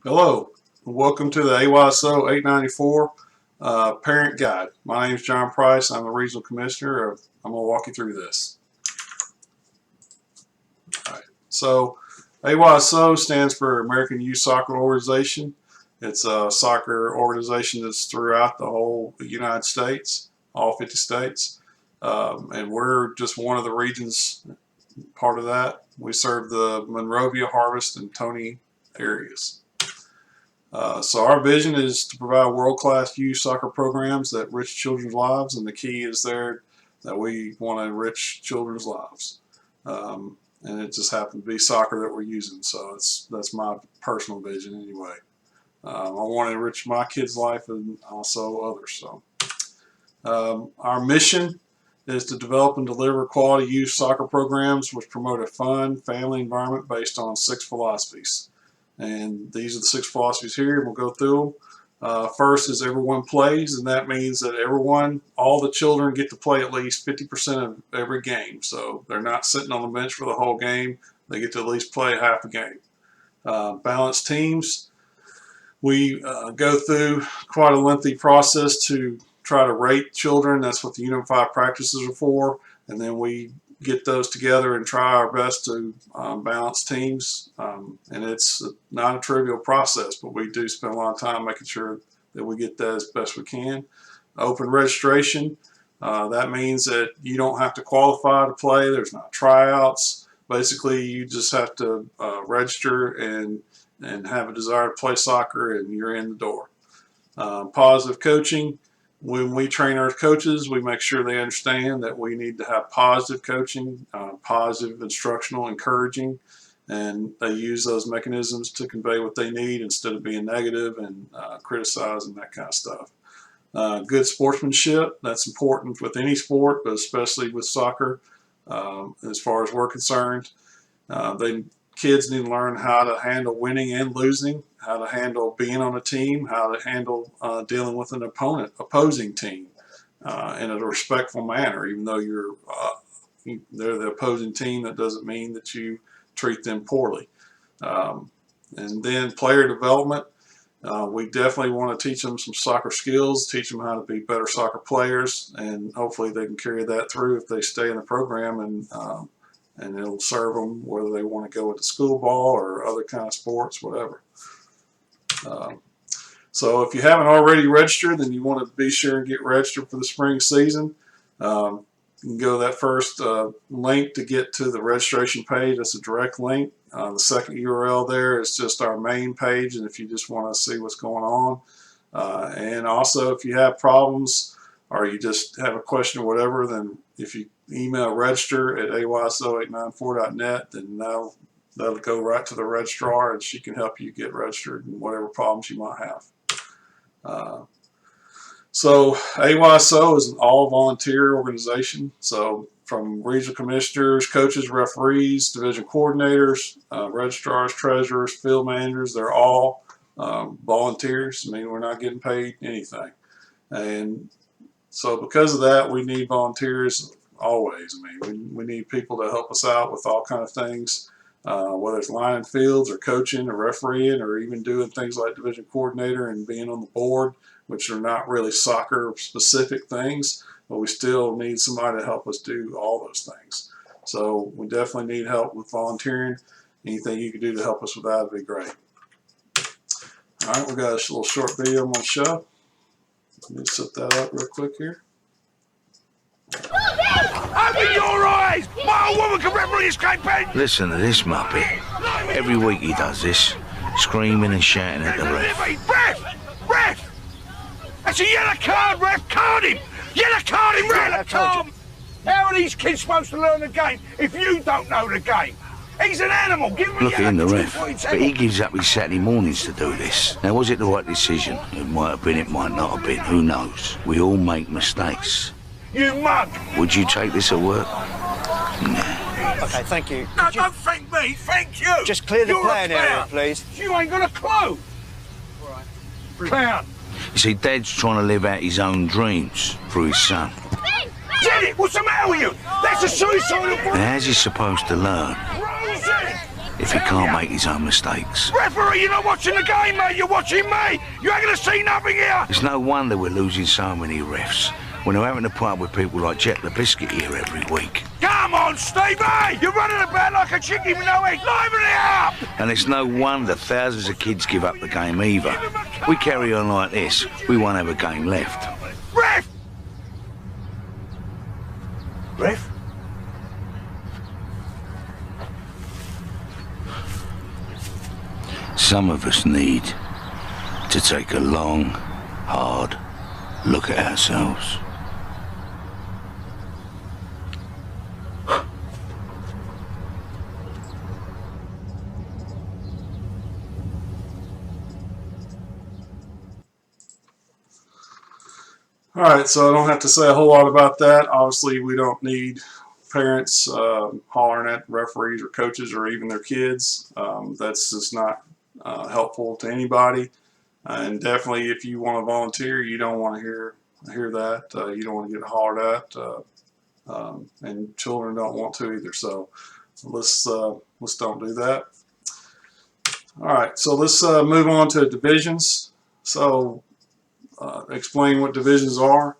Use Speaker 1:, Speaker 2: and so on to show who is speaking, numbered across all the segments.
Speaker 1: Hello, and welcome to the AYSO 894 Parent Guide. My name is John Price. I'm the Regional Commissioner. I'm going to walk you through this. All right. So AYSO stands for American Youth Soccer Organization. It's a soccer organization that's throughout the whole United States, all 50 states. And we're just one of the regions, part of that. We serve the Monrovia, Harvest, and Toney areas. So our vision is to provide world-class youth soccer programs that enrich children's lives, and the key is there that we want to enrich children's lives. And it just happened to be soccer that we're using, so that's my personal vision anyway. I want to enrich my kids' life and also others. So our mission is to develop and deliver quality youth soccer programs which promote a fun family environment based on 6 philosophies. And these are the 6 philosophies here, and we'll go through them. First is everyone plays, and that means that all the children get to play at least 50% of every game. So they're not sitting on the bench for the whole game. They get to at least play half a game. Balanced teams. We go through quite a lengthy process to try to rate children. That's what the unified practices are for. And then we get those together and try our best to balance teams. And it's not a trivial process, but we do spend a lot of time making sure that we get that as best we can. Open registration. That means that you don't have to qualify to play. There's not tryouts. Basically, you just have to register and have a desire to play soccer, and you're in the door. Positive coaching. When we train our coaches, we make sure they understand that we need to have positive coaching, positive instructional, encouraging, and they use those mechanisms to convey what they need instead of being negative and criticizing, that kind of stuff. Good sportsmanship, that's important with any sport, but especially with soccer. As far as we're concerned, kids need to learn how to handle winning and losing, how to handle being on a team, how to handle dealing with an opposing team in a respectful manner. Even though they're the opposing team, that doesn't mean that you treat them poorly. And then player development. We definitely want to teach them some soccer skills, teach them how to be better soccer players, and hopefully they can carry that through if they stay in the program, and it'll serve them whether they want to go into school ball or other kind of sports, whatever. So if you haven't already registered, then you want to be sure and get registered for the spring season. You can go to that first link to get to the registration page. That's a direct link. The second URL there is just our main page, and if you just want to see what's going on. And also, if you have problems or you just have a question or whatever, then if you email register@ayso894.net, then that'll go right to the registrar, and she can help you get registered and whatever problems you might have. So AYSO is an all-volunteer organization. So from regional commissioners, coaches, referees, division coordinators, registrars, treasurers, field managers, they're all volunteers. I mean, we're not getting paid anything. And so because of that, we need volunteers always. I mean, we need people to help us out with all kind of things, whether it's lining fields or coaching or refereeing or even doing things like division coordinator and being on the board, which are not really soccer specific things, but we still need somebody to help us do all those things. So we definitely need help with volunteering. Anything you can do to help us with that would be great. All right, we got a little short video I'm going to show. Let me set that up real quick here.
Speaker 2: Open your eyes! My old woman can referee his campaign!
Speaker 3: Listen to this muppet. Every week he does this, screaming and shouting at the ref.
Speaker 2: Ref! That's a yellow card, ref! Card him! Yellow card him, ref! How are these kids supposed to learn the game if you don't know the game? He's an animal! Give him a
Speaker 3: Look at him, the ref.
Speaker 2: point.
Speaker 3: But he gives up his Saturday mornings to do this. Now, was it the right decision? It might have been, it might not have been. Who knows? We all make mistakes.
Speaker 2: You mug!
Speaker 3: Would you take this at work? Nah.
Speaker 4: Okay, thank you.
Speaker 2: No, don't thank me, thank you!
Speaker 4: Just clear the
Speaker 2: You're
Speaker 4: playing
Speaker 2: a clown.
Speaker 4: area, please.
Speaker 2: You ain't got a clue! All right. Clown!
Speaker 3: You see, Dad's trying to live out his own dreams through his son.
Speaker 2: Did it! What's the matter with you? That's a suicidal boy!
Speaker 3: Now, how's he supposed to learn?
Speaker 2: Rosie!
Speaker 3: if he can't make his own mistakes.
Speaker 2: Referee, you're not watching the game, mate. You're watching me. You ain't gonna see nothing here.
Speaker 3: It's no wonder we're losing so many refs when they're having to put up with people like Jet the Biscuit here every week.
Speaker 2: Come on, Stevie! You're running about like a chicken with no egg. Liven it up!
Speaker 3: And it's no wonder thousands of kids give up the game either. We carry on like this, we won't have a game left.
Speaker 2: Ref! Ref?
Speaker 3: Some of us need to take a long, hard look at ourselves.
Speaker 1: All right, so I don't have to say a whole lot about that. Obviously, we don't need parents hollering at referees or coaches or even their kids. That's just not helpful to anybody. And definitely, if you want to volunteer, you don't want to hear that. You don't want to get hollered at, and children don't want to either. So let's don't do that. All right, so let's move on to divisions. So explain what divisions are.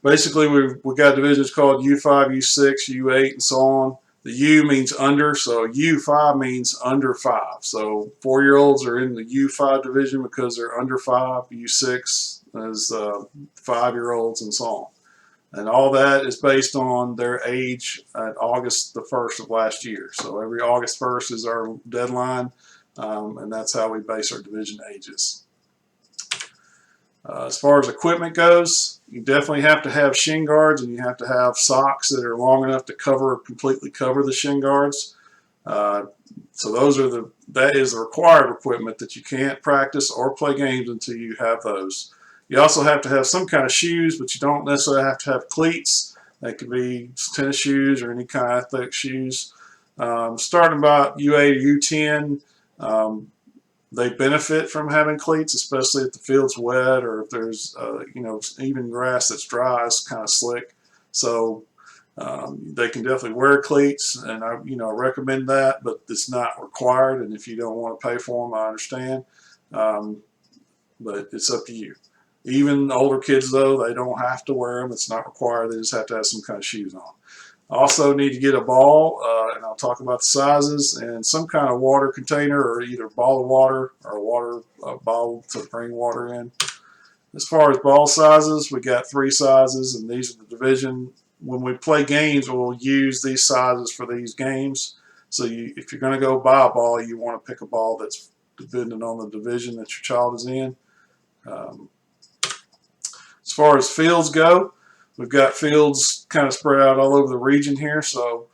Speaker 1: Basically, we've got divisions called U5, U6, U8, and so on. The U means under, so U5 means under 5. So 4-year-olds are in the U5 division because they're under 5. U6 is 5-year-olds and so on. And all that is based on their age at August the 1st of last year. So every August 1st is our deadline, and that's how we base our division ages. As far as equipment goes, you definitely have to have shin guards, and you have to have socks that are long enough to completely cover the shin guards. So that is the required equipment that you can't practice or play games until you have those. You also have to have some kind of shoes, but you don't necessarily have to have cleats. They could be tennis shoes or any kind of athletic shoes. Starting about U8 or U10, they benefit from having cleats, especially if the field's wet or if there's even grass that's dry, it's kind of slick. So they can definitely wear cleats, and I recommend that, but it's not required. And if you don't want to pay for them, I understand, but it's up to you. Even older kids, though, they don't have to wear them. It's not required. They just have to have some kind of shoes on. Also need to get a ball, and I'll talk about the sizes, and some kind of water container, or either a ball of water or a water bottle to bring water in. As far as ball sizes, we got 3 sizes, and these are the division. When we play games, we'll use these sizes for these games. So if you're going to go buy a ball, you want to pick a ball that's dependent on the division that your child is in. As far as fields go, we've got fields kind of spread out all over the region here, so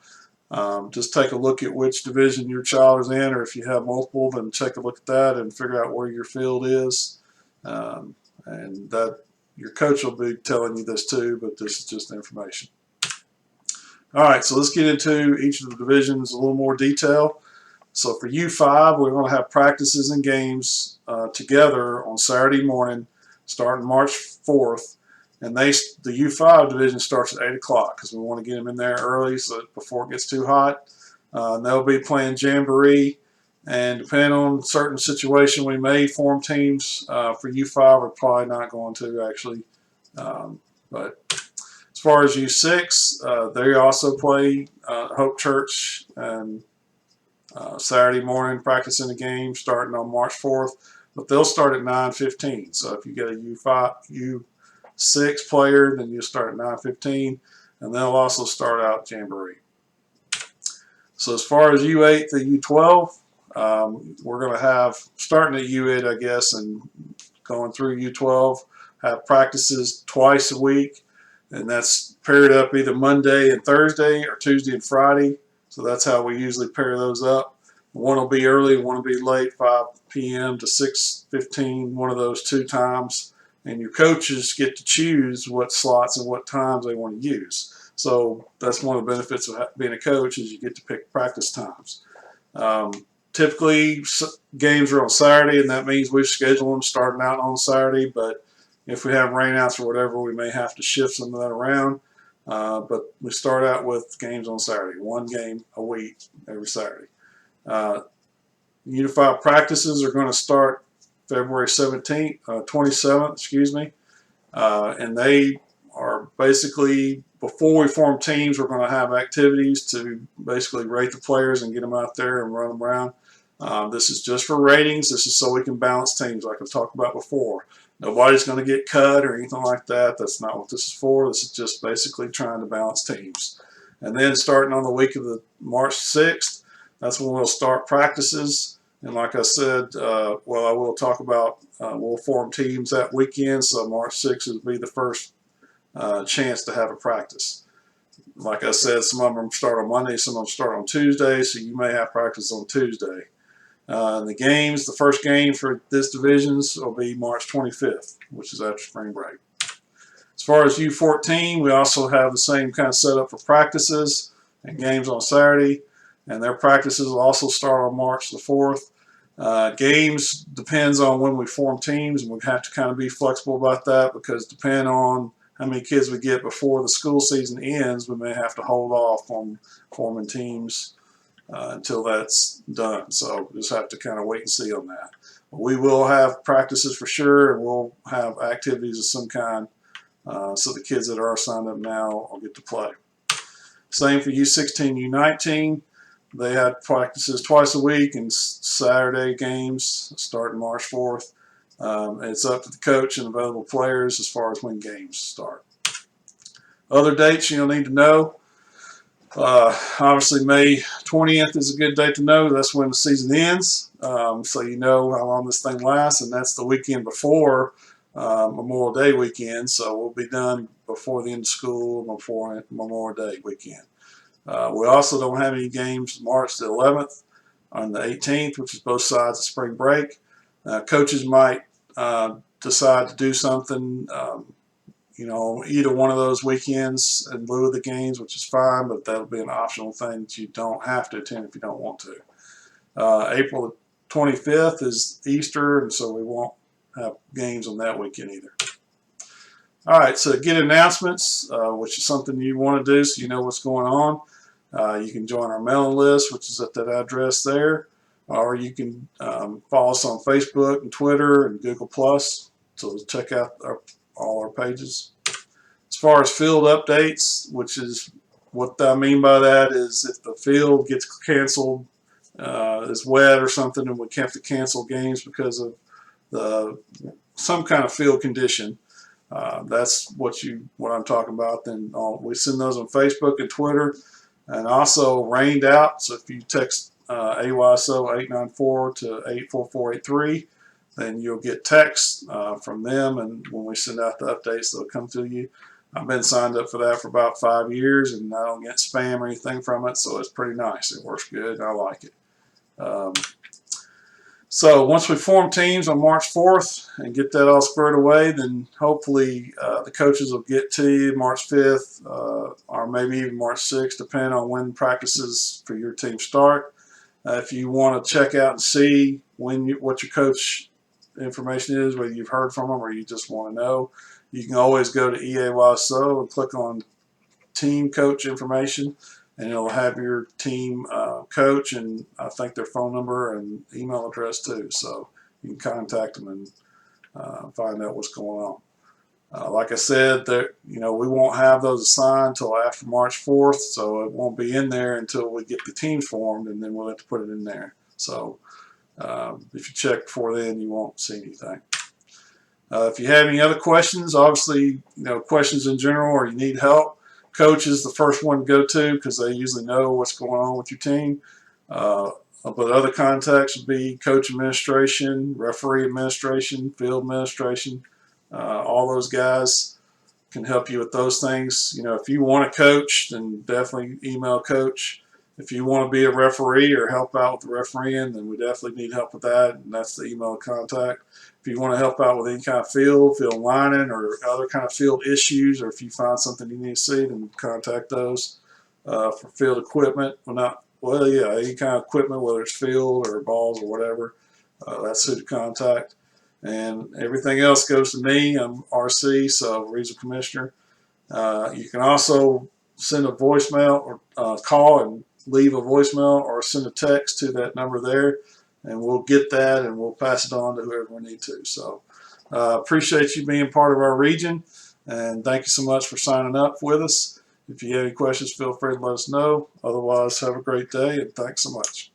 Speaker 1: just take a look at which division your child is in, or if you have multiple, then take a look at that and figure out where your field is. And that your coach will be telling you this too, but this is just information. All right, so let's get into each of the divisions in a little more detail. So for U5, we're going to have practices and games together on Saturday morning, starting March 4th. And the U5 division starts at 8 o'clock because we want to get them in there early so that before it gets too hot. They'll be playing Jamboree, and depending on certain situation, we may form teams. For U5, we're probably not going to actually. But as far as U6, they also play Hope Church and Saturday morning, practicing the game starting on March 4th. But they'll start at 9:15. So if you get a U6 player, then you start at 9:15, and they'll also start out Jamboree. So as far as U8 to U12, we're going to have, starting at U8, I guess, and going through U12, have practices twice a week, and that's paired up either Monday and Thursday or Tuesday and Friday. So that's how we usually pair those up. One will be early, one will be late, 5 p.m. to 6:15, one of those 2 times. And your coaches get to choose what slots and what times they want to use. So that's one of the benefits of being a coach, is you get to pick practice times. Typically, games are on Saturday, and that means we schedule them starting out on Saturday. But if we have rainouts or whatever, we may have to shift some of that around. But we start out with games on Saturday, 1 game a week every Saturday. Unified practices are going to start February 27th, excuse me. And they are basically, before we form teams, we're going to have activities to basically rate the players and get them out there and run them around. This is just for ratings. This is so we can balance teams like I've talked about before. Nobody's going to get cut or anything like that. That's not what this is for. This is just basically trying to balance teams. And then starting on the week of the March 6th, that's when we'll start practices. And like I said, I will talk about, we'll form teams that weekend. So March 6th will be the first chance to have a practice. Like I said, some of them start on Monday, some of them start on Tuesday, so you may have practice on Tuesday. The games, the first game for this divisions will be March 25th, which is after spring break. As far as U14, we also have the same kind of setup for practices and games on Saturday, and their practices will also start on March the 4th. Games depends on when we form teams, and we have to kind of be flexible about that, because depending on how many kids we get before the school season ends, we may have to hold off on forming teams until that's done. So we'll just have to kind of wait and see on that. We will have practices for sure, and we'll have activities of some kind, so the kids that are signed up now will get to play. Same for U16, U19. They have practices twice a week and Saturday games starting March 4th. It's up to the coach and available players as far as when games start. Other dates you'll need to know. Obviously, May 20th is a good date to know. That's when the season ends. So you know how long this thing lasts, and that's the weekend before Memorial Day weekend. So we'll be done before the end of school, before Memorial Day weekend. We also don't have any games March the 11th on the 18th, which is both sides of spring break. Coaches might decide to do something, either one of those weekends in lieu of the games, which is fine, but that'll be an optional thing that you don't have to attend if you don't want to. April the 25th is Easter, and so we won't have games on that weekend either. All right, so get announcements, which is something you want to do so you know what's going on. You can join our mailing list, which is at that address there, or you can follow us on Facebook and Twitter and Google+. So check out all our pages. As far as field updates, which is what I mean by that is if the field gets canceled, is wet or something, and we have to cancel games because of some kind of field condition. That's what I'm talking about. Then we send those on Facebook and Twitter, and also rained out. So if you text AYSO 894 to 84483, then you'll get texts from them, and when we send out the updates, they'll come to you. I've been signed up for that for about 5 years, and I don't get spam or anything from it, so it's pretty nice. It works good, and I like it. So once we form teams on March 4th and get that all squared away, then hopefully the coaches will get to you March 5th or maybe even March 6th, depending on when practices for your team start. If you want to check out and see what your coach information is, whether you've heard from them or you just want to know, you can always go to AYSO and click on team coach information, and it'll have your team coach and I think their phone number and email address too. So you can contact them and find out what's going on. Like I said, we won't have those assigned until after March 4th, so it won't be in there until we get the teams formed, and then we'll have to put it in there. So if you check before then, you won't see anything. If you have any other questions, obviously, questions in general, or you need help, coach is the first one to go to because they usually know what's going on with your team. But other contacts would be coach administration, referee administration, field administration. All those guys can help you with those things. If you want to coach, then definitely email coach. If you want to be a referee or help out with the refereeing, then we definitely need help with that, and that's the email contact. If you want to help out with any kind of field lining, or other kind of field issues, or if you find something you need to see, then contact those. For field equipment, any kind of equipment, whether it's field or balls or whatever, that's who to contact. And everything else goes to me. I'm RC, so Regional Commissioner. You can also send a voicemail or call and leave a voicemail or send a text to that number there, and we'll get that and we'll pass it on to whoever we need to. So appreciate you being part of our region, and thank you so much for signing up with us. If you have any questions, feel free to let us know. Otherwise, have a great day, and thanks so much.